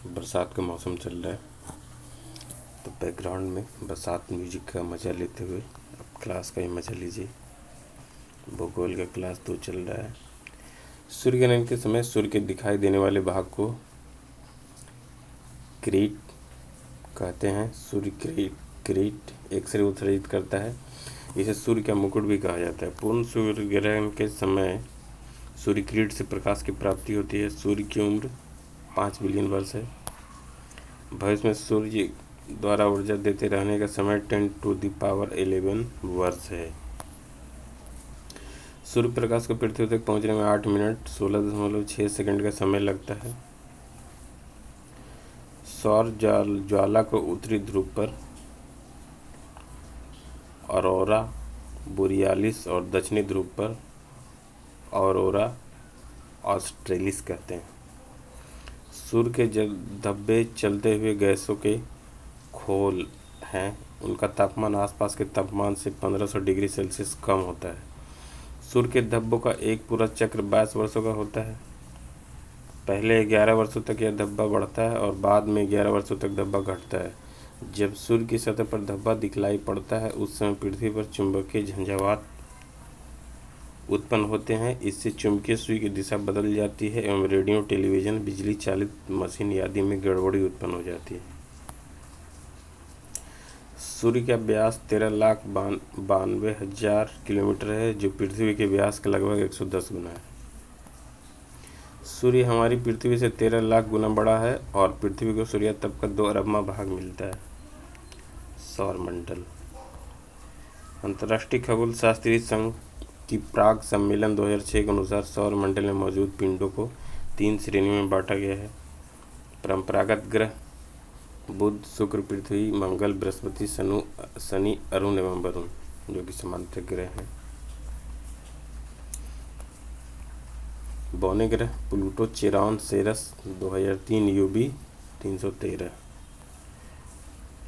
बरसात का मौसम चल रहा है, तो बैकग्राउंड में बरसात म्यूजिक का मज़ा लेते हुए आप क्लास का ही मज़ा लीजिए। भूगोल का क्लास 2 चल रहा है। सूर्य ग्रहण के समय सूर्य के दिखाई देने वाले भाग को क्रीट कहते हैं। सूर्य क्रीट एक्स-रे उत्सर्जित करता है। इसे सूर्य का मुकुट भी कहा जाता है। पूर्ण सूर्य ग्रहण के समय सूर्य क्रीट से प्रकाश की प्राप्ति होती है। सूर्य की उम्र 5 बिलियन वर्ष है। भविष्य में सूर्य द्वारा ऊर्जा देते रहने का समय 10⁻11 वर्ष है। सूर्य प्रकाश को पृथ्वी तक पहुंचने में 8 मिनट 16.6 सेकंड का समय लगता है। सौर ज्वाला को उत्तरी ध्रुव पर ऑरोरा बोरियालिस और दक्षिणी ध्रुव पर ऑरोरा ऑस्ट्रेलिस कहते हैं। सूर्य के धब्बे चलते हुए गैसों के खोल हैं। उनका तापमान आसपास के तापमान से 1500 डिग्री सेल्सियस कम होता है। सूर्य के धब्बों का एक पूरा चक्र 22 वर्षों का होता है। पहले 11 वर्षों तक यह धब्बा बढ़ता है और बाद में 11 वर्षों तक धब्बा घटता है। जब सूर्य की सतह पर धब्बा दिखलाई पड़ता है उस समय पृथ्वी पर चुंबकीय झंझावात उत्पन्न होते हैं। इससे चुंबकीय सुई की दिशा बदल जाती है एवं रेडियो, टेलीविज़न, बिजली चालित मशीन आदि में गड़बड़ी उत्पन्न हो जाती है। सूर्य का व्यास 13,92,000 किलोमीटर है, जो पृथ्वी के व्यास का लगभग 110 गुना है। सूर्य हमारी पृथ्वी से 13 लाख गुना बड़ा है और पृथ्वी को सूर्यातप का 2 अरबवां भाग मिलता है। सौरमंडल। अंतर्राष्ट्रीय खगोल शास्त्री संघ की प्राग सम्मेलन 2006 के अनुसार सौरमंडल में मौजूद पिंडों को 3 श्रेणियों में बांटा गया है। परंपरागत ग्रह बुध, शुक्र, पृथ्वी, मंगल, बृहस्पति, शनि, अरुण एवं वरुण, जो कि समांतर ग्रह हैं। बौने ग्रह प्लूटो, चिरॉन, सेरस 2003 यूबी 313।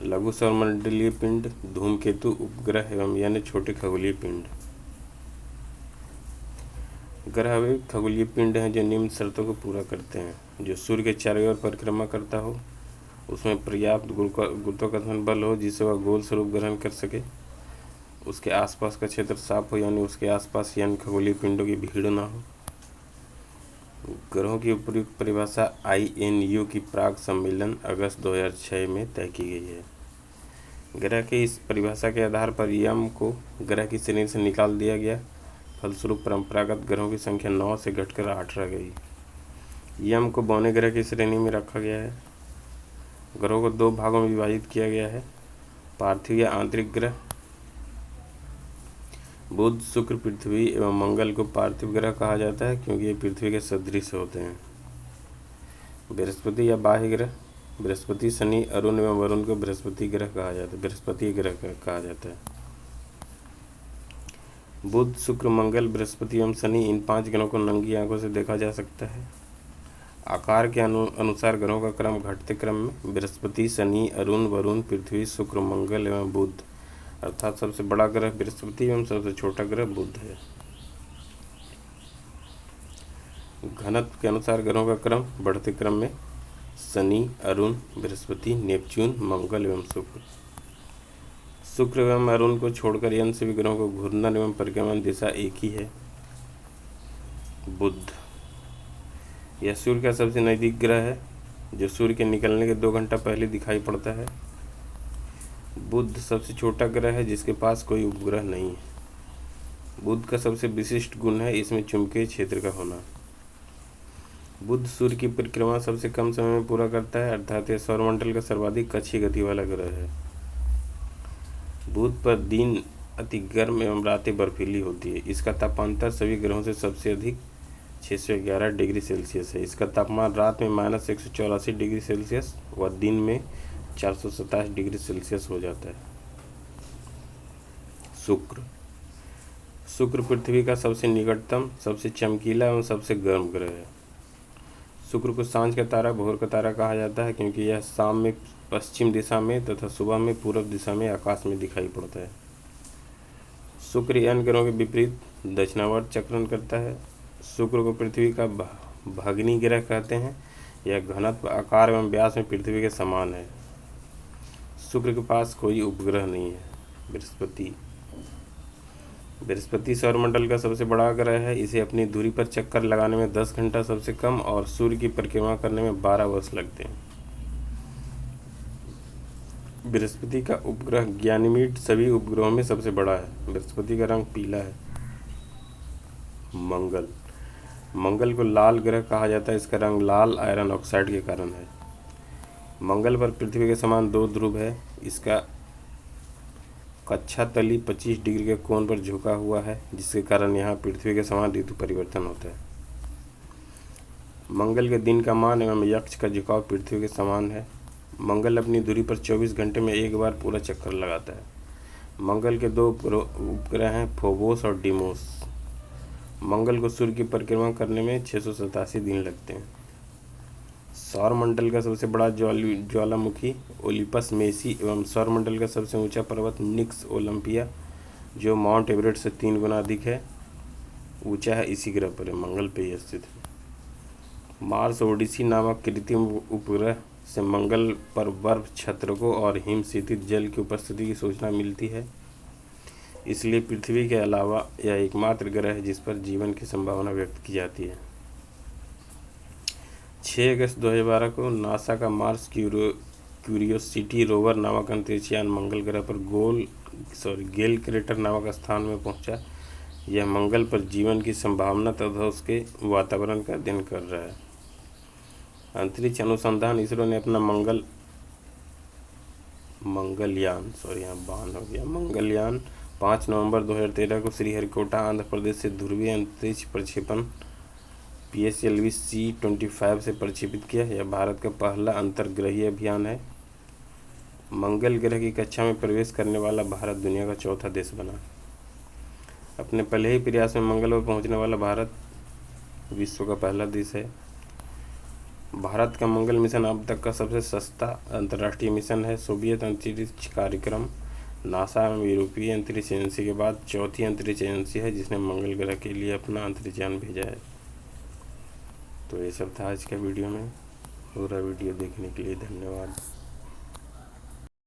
लघु सौरमंडलीय पिंड धूमकेतु, उपग्रह एवं अन्य छोटे खगोलीय पिंड। ग्रह वे खगोलीय पिंड हैं जो निम्न शर्तों को पूरा करते हैं: जो सूर्य के चारों ओर परिक्रमा करता हो, उसमें पर्याप्त गुरुत्वाकर्षण बल हो जिससे वह गोल स्वरूप ग्रहण कर सके, उसके आसपास का क्षेत्र साफ हो यानी उसके आसपास अन्य खगोलीय पिंडों की भीड़ न हो। ग्रहों की उपयुक्त परिभाषा INU की प्राग सम्मेलन अगस्त 2006 में तय की गई है। ग्रह की इस परिभाषा के आधार पर यम को ग्रह की श्रेणी से निकाल दिया गया। फलस्वरूप परंपरागत ग्रहों की संख्या 9 से घटकर 8 रह गई। यम को बौने ग्रह की श्रेणी में रखा गया है। ग्रहों को 2 भागों में विभाजित किया गया है: पार्थिव या आंतरिक ग्रह। बुध, शुक्र, पृथ्वी एवं मंगल को पार्थिव ग्रह कहा जाता है क्योंकि ये पृथ्वी के सदृश होते हैं। बृहस्पति या बाह्य ग्रह। बृहस्पति, शनि, अरुण एवं वरुण को बृहस्पति ग्रह कहा जाता है। बुध, शुक्र, मंगल, बृहस्पति एवं शनि, इन 5 ग्रहों को नंगी आंखों से देखा जा सकता है। आकार के अनुसार ग्रहों का क्रम घटते क्रम में बृहस्पति, शनि, अरुण, वरुण, पृथ्वी, शुक्र, मंगल एवं बुध, अर्थात सबसे बड़ा ग्रह बृहस्पति एवं सबसे छोटा ग्रह बुध है। घनत्व के अनुसार ग्रहों का क्रम बढ़ते क्रम में शनि, अरुण, बृहस्पति, नेपच्यून, मंगल एवं शुक्र। शुक्र एवं अरुण को छोड़कर अन्य सभी ग्रहों को घूर्णन एवं परिक्रमण दिशा एक ही है। बुध, यह सूर्य का सबसे नज़दीक ग्रह है, जो सूर्य के निकलने के 2 घंटा पहले दिखाई पड़ता है। बुध सबसे छोटा ग्रह है जिसके पास कोई उपग्रह नहीं है। बुध का सबसे विशिष्ट गुण है इसमें चुंबकीय क्षेत्र का होना। बुध सूर्य की परिक्रमा सबसे कम समय में पूरा करता है, अर्थात यह सौरमंडल का सर्वाधिक कक्षीय गति वाला ग्रह है। बुध पर दिन अति गर्म एवं रातें बर्फीली होती है। इसका तापांतर सभी ग्रहों से सबसे अधिक 611 डिग्री सेल्सियस है। इसका तापमान रात में -184 डिग्री सेल्सियस व दिन में 427 डिग्री सेल्सियस हो जाता है। शुक्र पृथ्वी का सबसे निकटतम, सबसे चमकीला एवं सबसे गर्म ग्रह है। शुक्र को सांझ का तारा, भोर का तारा कहा जाता है क्योंकि यह शाम में पश्चिम दिशा में तथा सुबह में पूर्व दिशा में आकाश में दिखाई पड़ता है। शुक्र अन्य ग्रहों के विपरीत दक्षिणावर्त चक्रण करता है। शुक्र को पृथ्वी का भगिनी ग्रह कहते हैं। यह घनत्व, आकार एवं व्यास में पृथ्वी के समान है। शुक्र के पास कोई उपग्रह नहीं है। बृहस्पति सौरमंडल का सबसे बड़ा ग्रह है। इसे अपनी धुरी पर चक्कर लगाने में 10 घंटा सबसे कम और सूर्य की परिक्रमा करने में 12 वर्ष लगते हैं। बृहस्पति का उपग्रह गैनीमीड सभी उपग्रहों में सबसे बड़ा है। बृहस्पति का रंग पीला है। मंगल को लाल ग्रह कहा जाता है। इसका रंग लाल आयरन ऑक्साइड के कारण है। मंगल पर पृथ्वी के समान 2 ध्रुव है। इसका कक्षा तली 25 डिग्री के कोण पर झुका हुआ है, जिसके कारण यहाँ पृथ्वी के समान ऋतु परिवर्तन होता है। मंगल के दिन का मान एवं यक्ष का झुकाव पृथ्वी के समान है। मंगल अपनी धुरी पर 24 घंटे में एक बार पूरा चक्कर लगाता है। मंगल के 2 उपग्रह हैं, फोबोस और डीमोस। मंगल को सूर्य की परिक्रमा करने में 687 दिन लगते हैं। सौरमंडल का सबसे बड़ा ज्वालामुखी ओलिपस मेसी एवं सौरमंडल का सबसे ऊंचा पर्वत निक्स ओलंपिया, जो माउंट एवरेस्ट से 3 गुना अधिक है ऊंचा है, इसी ग्रह पर है, मंगल पे ही स्थित है। मार्स ओडिसी नामक कृत्रिम उपग्रह से मंगल पर बर्फ क्षत्रकों और हिम शीतित जल की उपस्थिति की सूचना मिलती है। इसलिए पृथ्वी के अलावा यह एकमात्र ग्रह है जिस पर जीवन की संभावना व्यक्त की जाती है। 6 अगस्त 2012 को नासा का मार्स क्यूरियोसिटी रोवर नामक अंतरिक्ष यान मंगल ग्रह पर गेल क्रेटर नामक स्थान में पहुंचा। यह मंगल पर जीवन की संभावना तथा उसके वातावरण का अध्ययन कर रहा है। अंतरिक्ष अनुसंधान इसरो ने अपना मंगलयान 5 नवंबर 2013 को श्रीहरिकोटा आंध्र प्रदेश से ध्रुवीय अंतरिक्ष प्रक्षेपण PSLV C-25 से प्रक्षेपित किया। यह भारत का पहला अंतर्ग्रहीय अभियान है। मंगल ग्रह की कक्षा में प्रवेश करने वाला भारत दुनिया का 4था देश बना। अपने पहले ही प्रयास में मंगल पर पहुंचने वाला भारत विश्व का पहला देश है। भारत का मंगल मिशन अब तक का सबसे सस्ता अंतर्राष्ट्रीय मिशन है। सोवियत अंतरिक्ष कार्यक्रम, नासा एवं यूरोपीय अंतरिक्ष एजेंसी के बाद 4थी अंतरिक्ष एजेंसी है जिसने मंगल ग्रह के लिए अपना अंतरिक्ष यान भेजा है। तो ये सब था आज का वीडियो में। पूरा वीडियो देखने के लिए धन्यवाद।